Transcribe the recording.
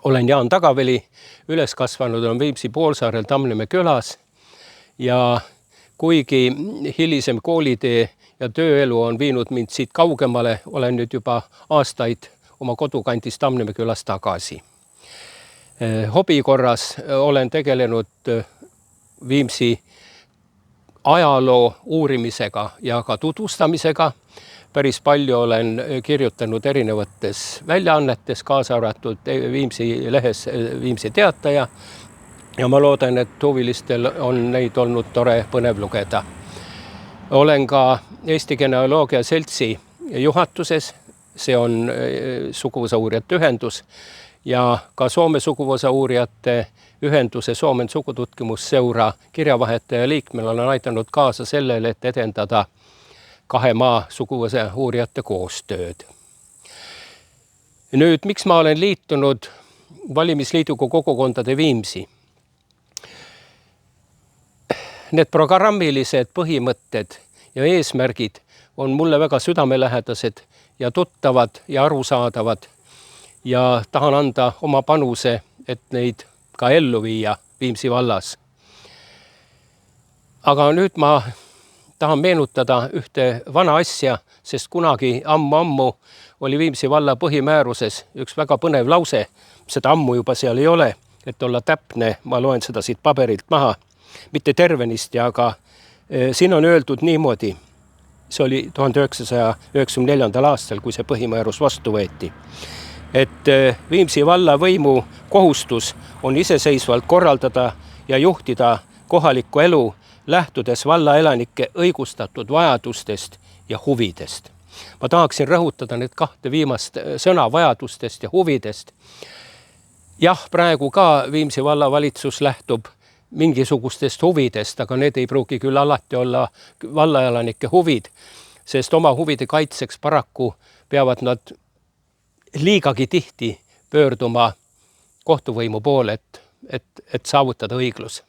olen Jaan Tagaveli, üles kasvanud on Viimsi poolsaarel Tamnimäe külas ja kuigi hilisem koolitee ja tööelu on viinud mind siit kaugemale, olen nüüd juba aastaid oma kodukandis Tamnimäe külas tagasi. Hobi korras olen tegelenud Viimsi ajaloo uurimisega ja ka tutvustamisega. Päris palju olen kirjutanud erinevates väljaannetes, kaasa arvatud Viimsi lehes Viimsi Teataja. Ja ma loodan, et huvilistel on neid olnud tore põnev lugeda. Olen ka Eesti Genealoogia Seltsi juhatuses, see on suguvõsa uurijate ühendus, ja ka Soome suguvõsa uurijate ühenduse Suomen sugututkimusseura kirjavahetaja liikmel olen aidanud kaasa sellele, et edendada kahe maa suguvõsa uurijate koostööd. Nüüd, miks ma olen liitunud valimisliiduga Kogukondade Viimsi? Need programmilised põhimõtted ja eesmärgid on mulle väga südamelähedased ja tuttavad ja arusaadavad ja tahan anda oma panuse, et neid ka ellu viia Viimsi vallas. Aga nüüd ma tahan meenutada ühte vana asja, sest kunagi ammu oli Viimsi valla põhimääruses üks väga põnev lause. Seda ammu juba seal ei ole, et olla täpne, ma loen seda siit paberilt maha, mitte tervenisti, aga siin on öeldud niimoodi. See oli 1994. aastal, kui see põhimäärus vastu võeti. Et Viimsi valla võimu kohustus on iseseisvalt korraldada ja juhtida kohalikku elu, lähtudes valla elanike õigustatud vajadustest ja huvidest. Ma tahaksin rõhutada need kahte viimast sõna vajadustest ja huvidest. Jah, praegu ka Viimsi valla valitsus lähtub mingisugustest huvidest, aga need ei pruugi küll alati olla valla elanike huvid, sest oma huvide kaitseks paraku peavad nad liigagi tihti pöörduma kohtuvõimu poole, et saavutada õiglus.